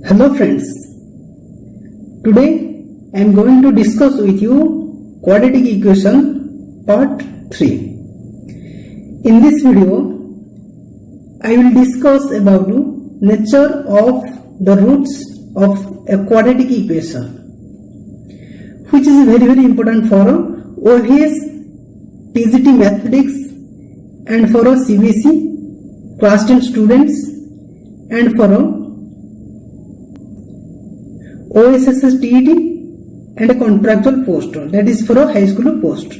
Hello friends, today I am going to discuss with you quadratic equation part 3. In this video, I will discuss about nature of the roots of a quadratic equation, which is very important for OVS, TGT Mathematics and for CBSE class 10 students and for OSSS TET and a contractual post, that is for a high school post.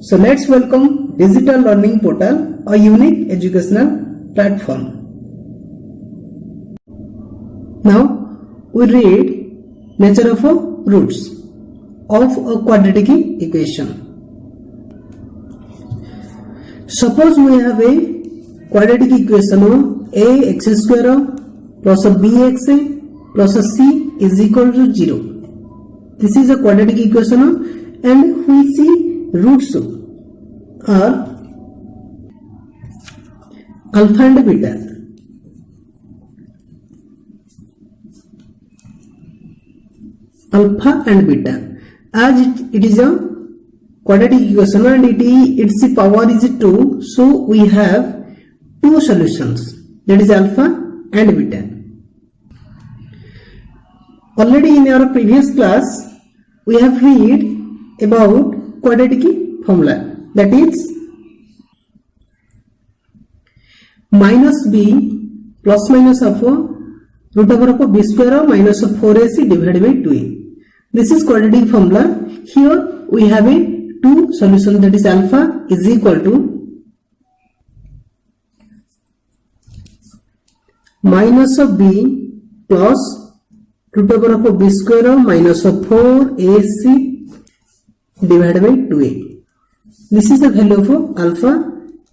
So let's welcome Digital Learning Portal, a unique educational platform. Now we read nature of roots of a quadratic equation. Suppose we have a quadratic equation of ax square plus bx plus c is equal to 0. This is a quadratic equation and which roots are alpha and beta. Alpha and beta. As it is a quadratic equation and its power is 2, so we have two solutions, that is alpha and beta. Already in our previous class, we have read about quadratic formula, that is minus b plus minus of root over of b square minus of 4ac divided by 2a. This is quadratic formula. Here we have a two solution, that is alpha is equal to minus of b plus root over of b square minus of 4ac divided by 2a. This is the value of alpha,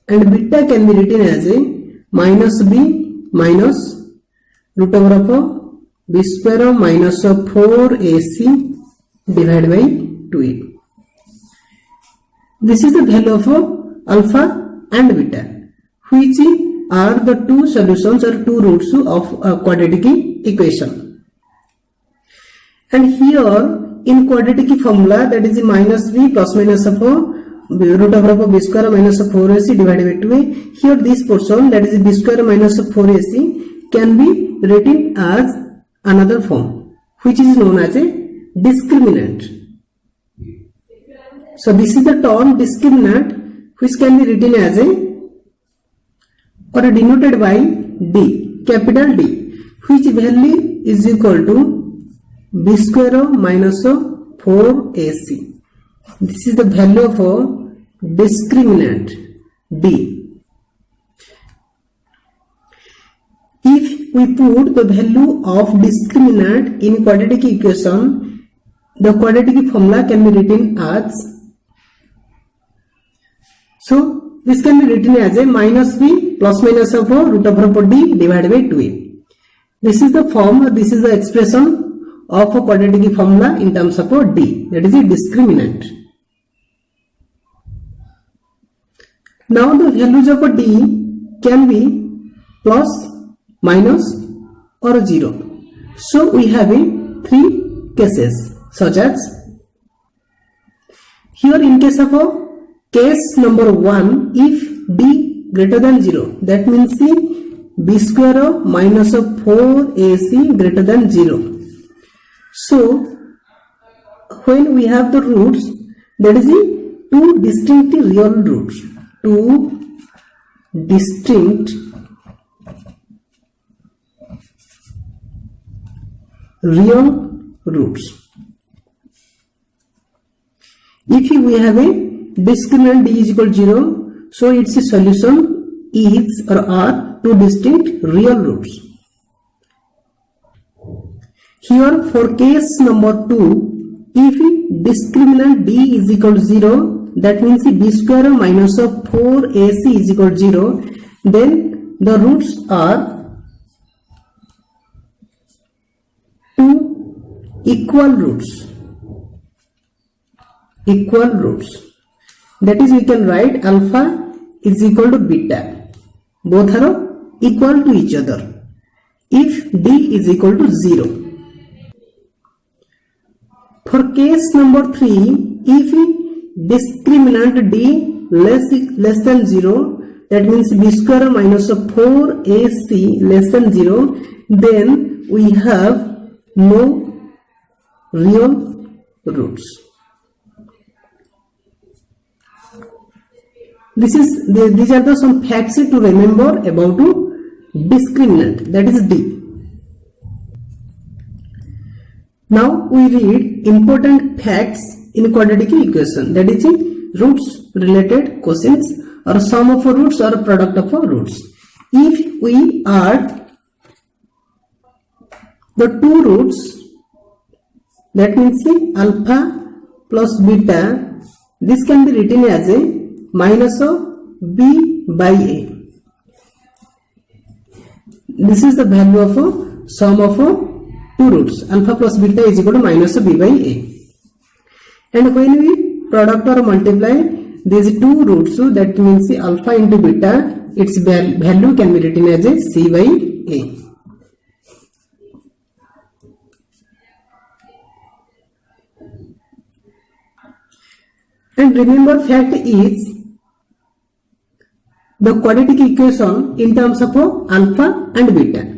and beta can be written as a minus b minus root over of b square minus of 4ac divided by 2a. This is the value of alpha and beta, which are the two solutions or two roots of a quadratic equation. And here in quadratic formula, that is minus b plus minus of root over of b square minus of 4ac divided by 2a. Here this portion, that is b square minus of 4ac, can be written as another form, which is known as a discriminant. So this is the term discriminant, which can be written as a or denoted by d, capital D, which value is equal to b square minus 4ac. This is the value of discriminant d. If we put the value of discriminant in quadratic equation, the quadratic formula can be written as, so this can be written as a minus b plus minus of root over d divided by 2a. This is the form, this is the expression of a quadratic formula in terms of d, that is a discriminant. Now the values of d can be plus, minus or 0. So we have three cases, such as here in case of case number 1, if d greater than 0, that means b square minus of 4ac greater than 0. So when we have the roots, that is two distinct real roots, two distinct real roots. If we have a discriminant d is equal to 0, so its solution is or are two distinct real roots. Here for case number 2, if discriminant d is equal to 0, that means b square minus of 4ac is equal to 0, then the roots are two equal roots. That is, we can write alpha is equal to beta. Both are equal to each other. if D is equal to 0. For case number 3, if discriminant D less than 0, that means b square minus 4ac less than 0, then we have no real roots. These are some facts to remember about discriminant, that is D. Now we read important facts in quadratic equation, that is roots related questions or sum of roots or product of roots. If we add the two roots, that means alpha plus beta, this can be written as a minus of b by a. This is the value of a sum of two roots. Alpha plus beta is equal to minus of b by a. And when we product or multiply these two roots, that means alpha into beta, its value can be written as a c by a. And remember, fact is the quadratic equation in terms of alpha and beta.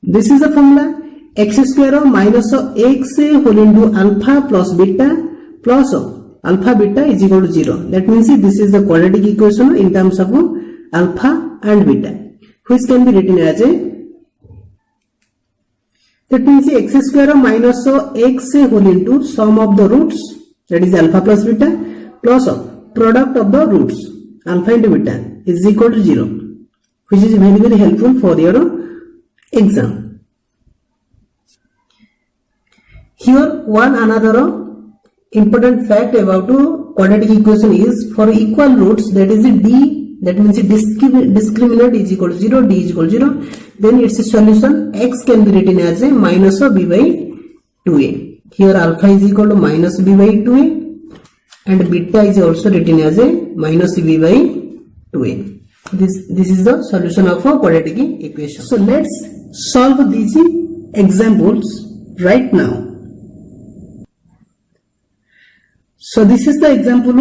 This is the formula: x square of minus of x whole into alpha plus beta plus alpha beta is equal to 0. That means this is the quadratic equation in terms of alpha and beta, which can be written as a, that means x square of minus of x whole into sum of the roots, that is alpha plus beta, plus product of the roots alpha into beta is equal to 0, which is very helpful for your exam. Here one another important fact about quadratic equation is, for equal roots, that is D, that means discriminant is equal to 0, D is equal to 0, then its solution x can be written as a minus of b by 2a. Here alpha is equal to minus b by 2a and beta is also written as a minus b by 2a. This is the solution of a quadratic equation. So let's solve these examples right now. So this is the example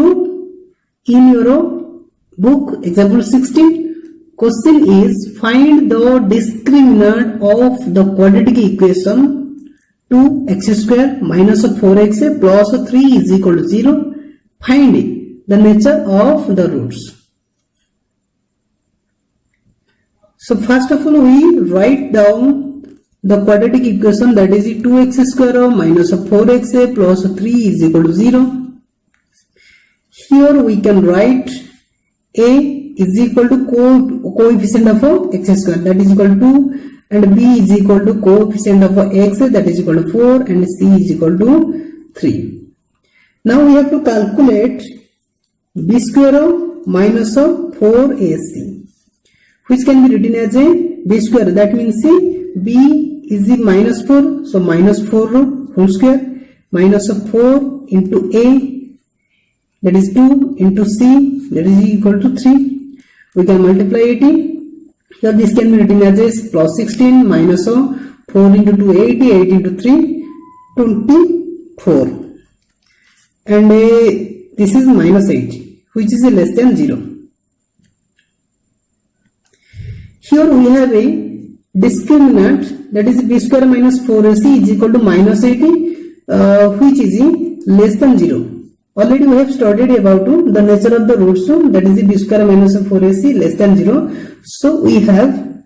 in your book, example 16. Question is, find the discriminant of the quadratic equation 2x square minus 4x plus 3 is equal to 0. Find the nature of the roots. So first of all, we write down the quadratic equation, that is 2x square minus 4x plus 3 is equal to 0. Here we can write a is equal to coefficient of x square, that is equal to 2, and b is equal to coefficient of x, that is equal to 4, and c is equal to 3. Now we have to calculate b square minus 4ac, which can be written as a b square, that means b is minus 4, so minus 4 whole square minus 4 into a, that is 2, into c, that is equal to 3. We can multiply it. Here this can be written as a plus 16 minus 4 into 2 80, 8 into 3 24, and this is minus 8, which is less than 0. Here we have a discriminant, that is b square minus 4ac is equal to minus 80, which is less than 0. Already we have studied about the nature of the roots, that is b square minus 4ac less than 0. So we have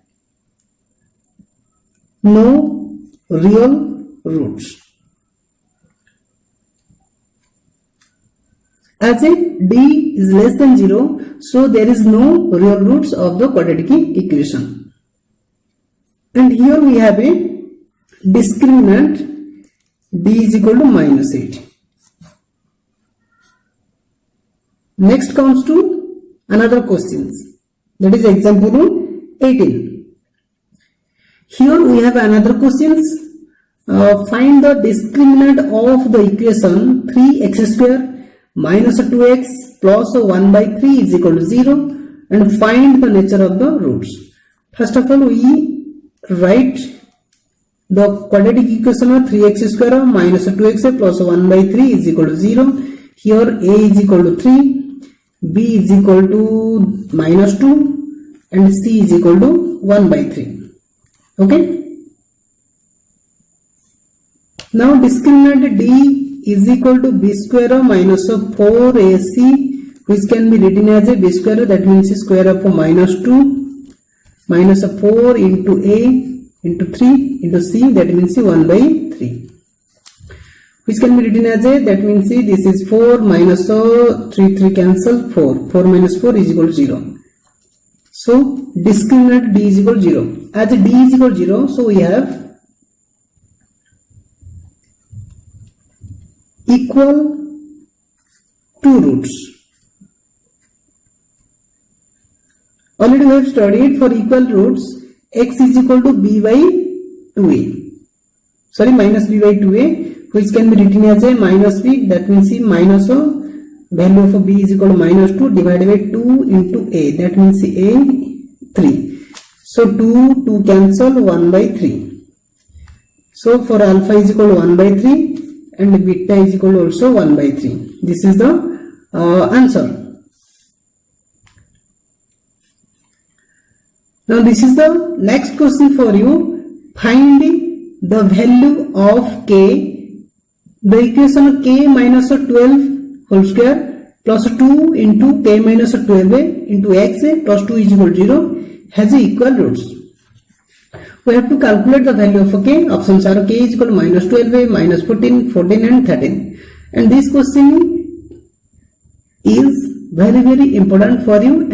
no real roots. As a d is less than 0, so there is no real roots of the quadratic equation. And here we have a discriminant d is equal to minus 8. Next comes to another questions, that is example 18. Here we have another questions. Find the discriminant of the equation 3x square minus 2x plus 1 by 3 is equal to 0, and find the nature of the roots. First of all, we write the quadratic equation of 3x square minus 2x plus 1 by 3 is equal to 0. Here a is equal to 3, b is equal to minus 2 and c is equal to 1 by 3. Okay. Now discriminant d is equal to b square minus 4ac, which can be written as a b square, that means square of minus 2 minus 4 into a into 3 into c, that means 1 by 3, which can be written as a, that means this is 4 minus 3 cancel, 4 minus 4 is equal to 0. So discriminant d is equal to 0. As d is equal to 0, so we have equal two roots. Already we have studied for equal roots x is equal to b by 2a, sorry, minus b by 2a, which can be written as a minus b, that means minus value of b is equal to minus 2 divided by 2 into a, that means a 3. So 2 cancel, 1 by 3. So for alpha is equal to 1 by 3 and beta is equal to also 1 by 3. This is the answer. Now this is the next question for you. Find the value of k. The equation of k minus 12 whole square plus 2 into k minus 12a into x plus 2 is equal to 0 has equal roots. We have to calculate the value of k. Options are k is equal to minus 12a, minus 14, 14 and 13. And this question is very important for you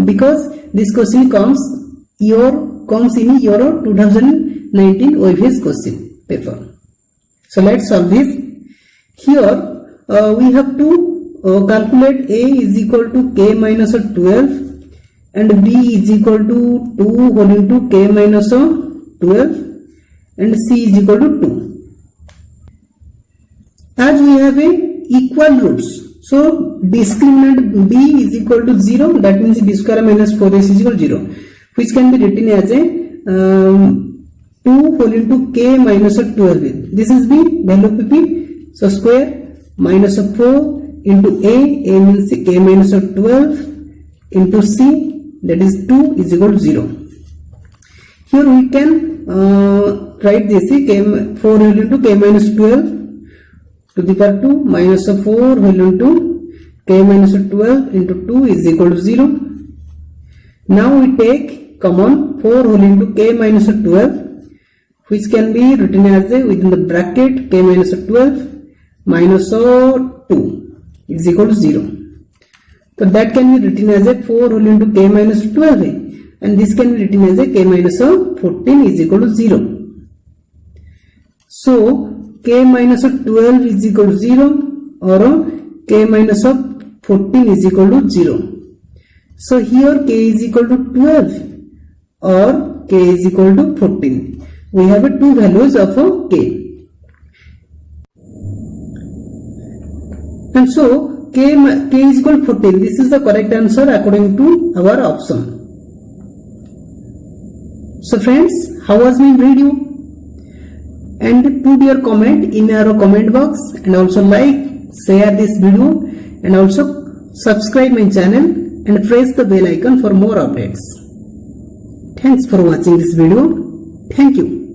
because this question comes in your 2019 OFS question paper. So let's solve this. Here we have to calculate a is equal to k minus 12 and b is equal to 2 whole into k minus 12 and c is equal to 2. As we have a equal roots, so discriminant b is equal to 0, that means b square minus 4ac is equal to 0, which can be written as a 2 whole into k minus 12. This is the value of p. So square minus 4 into a means k minus 12 into c, that is 2 is equal to 0. Here we can write this 4 whole into k minus 12 to the power 2 minus 4 whole into k minus 12 into 2 is equal to 0. Now we take common 4 whole into k minus 12, which can be written as a within the bracket k minus 12 minus 2 is equal to 0. So that can be written as a 4 whole into k minus 12 and this can be written as a k minus 14 is equal to 0. So k minus 12 is equal to 0 or k minus 14 is equal to 0. So here k is equal to 12 or k is equal to 14. We have two values of k. And so k is equal to 14. This is the correct answer according to our option. So friends, how was my video? And put your comment in our comment box and also like, share this video and also subscribe my channel and press the bell icon for more updates. Thanks for watching this video. Thank you.